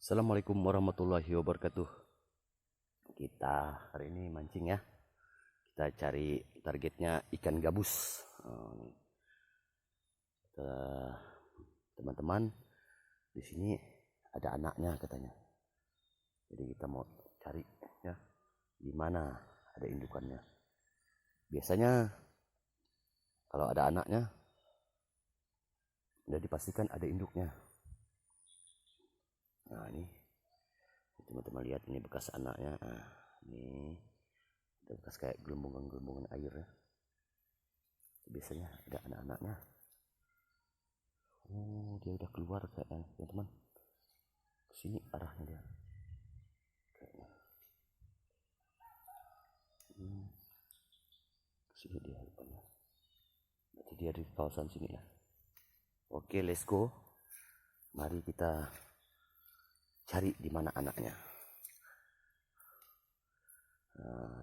Assalamualaikum warahmatullahi wabarakatuh. Kita hari ini mancing ya. Kita cari targetnya ikan gabus. Teman-teman, di sini ada anaknya katanya. Jadi kita mau cari ya, di mana ada indukannya. Biasanya kalau ada anaknya, udah dipastikan ada induknya. Nah ini teman-teman lihat, ini bekas anaknya. Nah, ini ada bekas kayak gelembungan air ya. Biasanya ada anak-anaknya. Oh, dia udah keluar kayaknya teman-teman. Kesini arahnya dia kayaknya. Kesini dia rupanya. Berarti dia di kawasan sini ya. Oke, let's go. Mari kita cari di mana anaknya.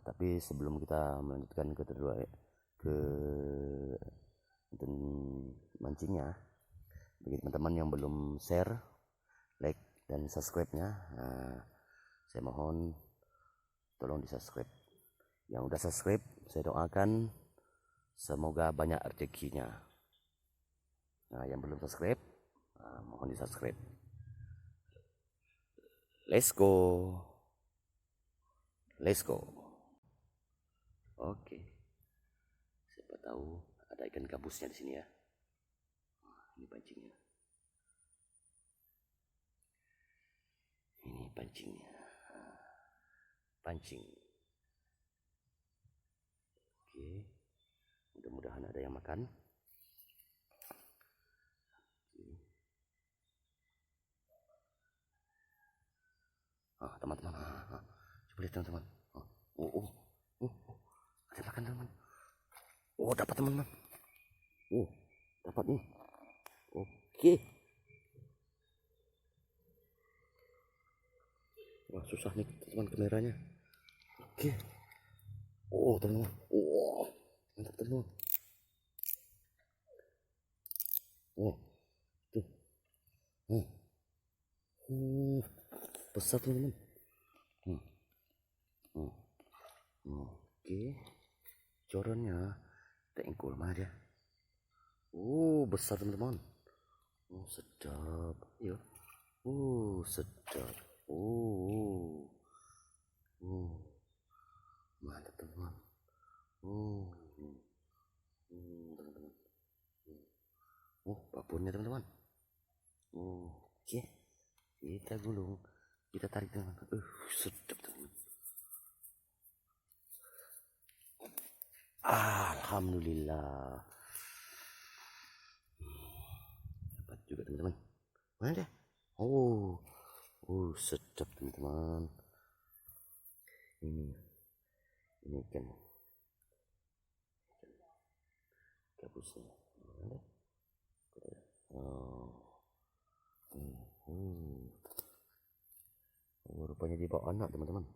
Tapi sebelum kita melanjutkan ke mancingnya, bagi teman-teman yang belum share, like dan subscribe-nya, saya mohon tolong di subscribe. Yang udah subscribe, saya doakan semoga banyak rezekinya. Nah, yang belum subscribe, mohon di subscribe. Let's go. Oke. Siapa tahu ada ikan gabusnya di sini ya. Ini pancingnya. Ini pancingnya. Pancing. Oke. Mudah-mudahan ada yang makan. Teman-teman. Coba lihat teman-teman. Ada makan teman. Dapat teman-teman. Dapat nih. Oke. Wah, susah nih teman kameranya. Oke. Teman-teman. Mantap teman-teman. Tuh. Besar teman-teman. Oke. Coronnya tengkul mah dia. Besar teman-teman. Sedap. Iya. Sedap. Mantap teman-teman. Teman-teman. Babonnya teman-teman. Oke. Kita gulung. Kita tarik teman-teman. Sedap teman-teman. Alhamdulillah. Dapat juga teman-teman. Mana dia? Sedap teman-teman. Ini ikan gabusnya. Rupanya dibawa anak teman-teman.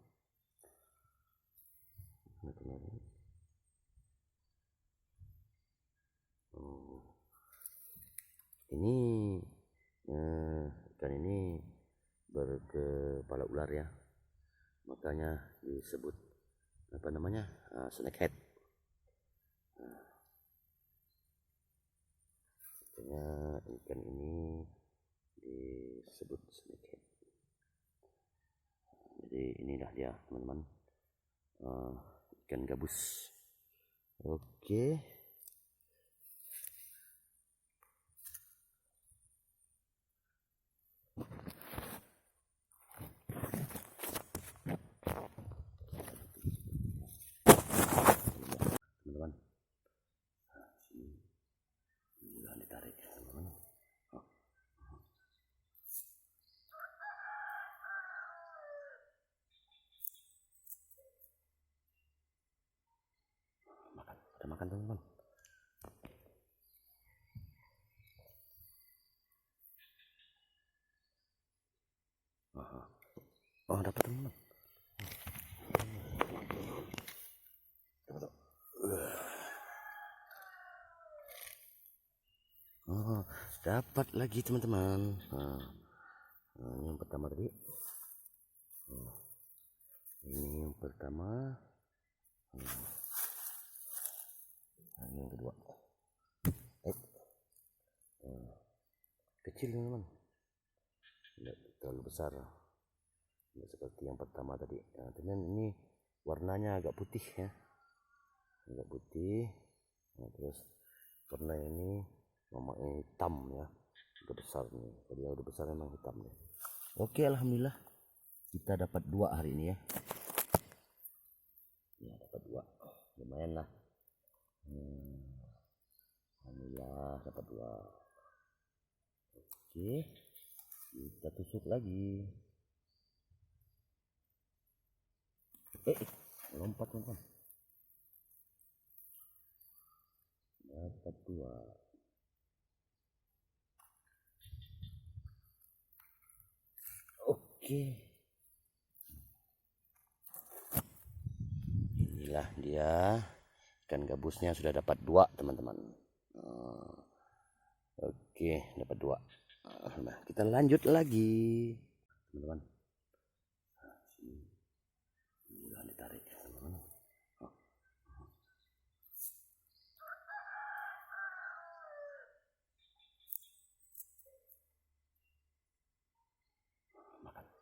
Ini ikan ini berkepala ular ya, makanya disebut apa namanya, snakehead. Makanya ikan ini disebut snakehead. Jadi inilah dia teman-teman, ikan gabus. Oke. Teman-teman, mudah ditarik teman-teman. Ada makan teman-teman. Dapat teman-teman. Dapat lagi teman-teman. Nah, ini yang pertama tadi. Ini yang pertama. Nah, ini yang kedua. Kecil teman-teman, tidak terlalu besar, tidak seperti yang pertama tadi. Nah, dan ini warnanya agak putih ya, agak putih. Nah, terus warna ini namanya hitam ya, udah besar nih. Kalau dia udah besar memang hitam nih. Oke, alhamdulillah kita dapat 2 hari ini ya. Ya, dapat 2, lumayan lah. Alhamdulillah dapat 2. Oke, kita tusuk lagi. Lompat teman-teman. Dapat 2. Oke, inilah dia ikan gabusnya, sudah dapat 2 teman-teman. Oke, dapat 2. Nah, kita lanjut lagi teman-teman. Jangan ditarik teman-teman.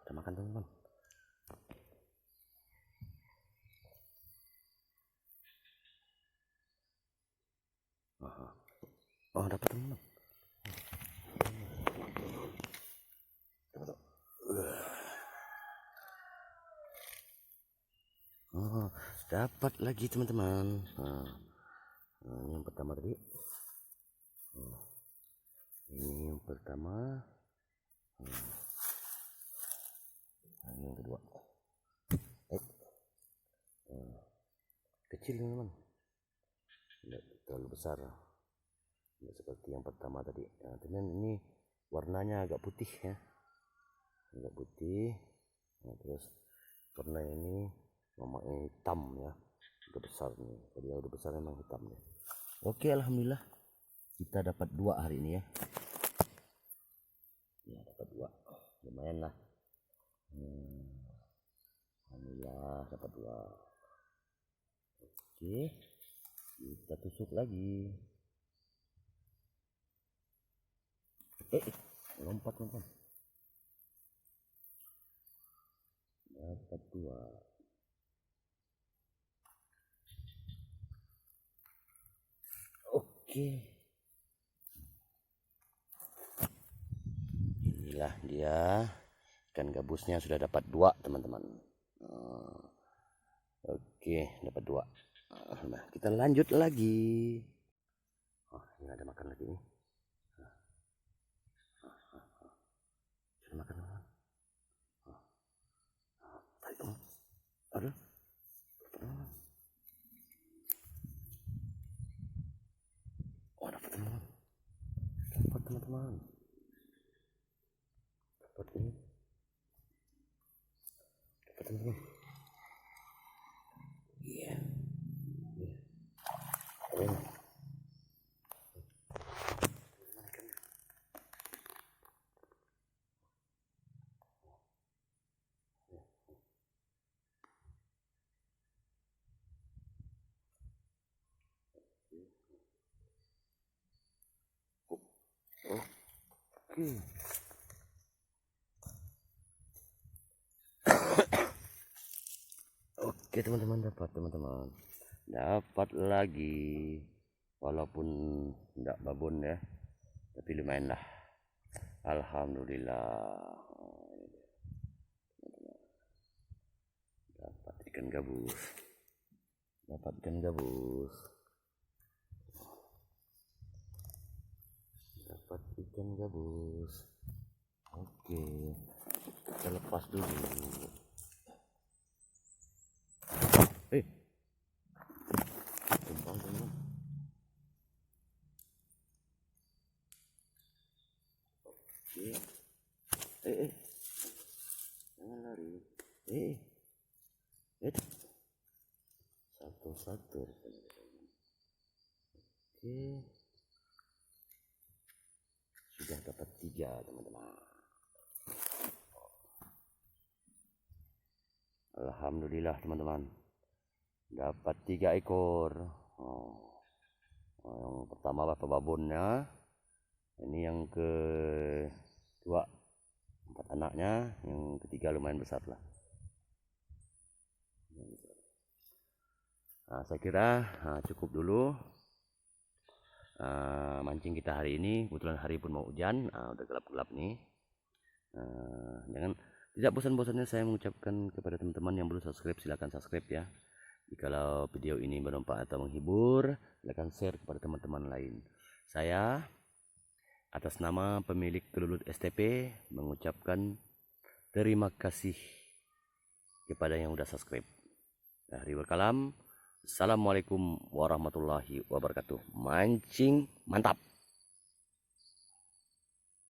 Kita makan teman-teman. Oh, dapat teman-teman. Oh, dapat lagi teman-teman. Nah, ini yang pertama tadi. Ini yang pertama. Nah, ini yang kedua. Kecil teman-teman, tidak terlalu besar, tidak seperti yang pertama tadi. Nah, dan ini warnanya agak putih ya, agak putih. Nah, terus warna ini namanya hitam ya, udah besar nih. Kalau dia udah besar memang hitam nih. Oke, alhamdulillah kita dapat 2 hari ini ya. Ya, dapat 2, lumayan lah. Alhamdulillah dapat 2. Oke, kita tusuk lagi. Lompat teman-teman. Dapat 2. Oke, inilah dia ikan gabusnya, sudah dapat 2 teman-teman. Oke, dapat 2. Nah, kita lanjut lagi. Oh, ini ada makan lagi nih. Kita makan teman-teman. Aduh, oh, dapat teman-teman. Dapat teman-teman. Dapat ini. Dapat teman-teman. Iya. Oke. Oke teman-teman, dapat teman-teman. Dapat lagi. Walaupun tidak babon ya, tapi lumayan lah. Alhamdulillah. Dapat ikan gabus. Dapat ikan gabus. Dapat ikan gabus. Oke, kita lepas dulu. Tumpang teman. Oke. Jangan lari. Satu-satu. Oke. Sudah dapat 3 teman-teman. Alhamdulillah teman-teman, dapat 3 ekor. Yang pertama bapak babonnya, ini yang kedua 4 anaknya, yang ketiga lumayan besar lah. Nah, saya kira cukup dulu mancing kita hari ini. Kebetulan hari pun mau hujan, udah gelap-gelap nih. Tidak bosan-bosannya saya mengucapkan kepada teman-teman yang belum subscribe, silahkan subscribe ya. Jikalau video ini bermanfaat atau menghibur, silahkan share kepada teman-teman lain. Saya atas nama pemilik Kelulut STP mengucapkan terima kasih kepada yang sudah subscribe. Dari berkalam, assalamualaikum warahmatullahi wabarakatuh. Mancing mantap.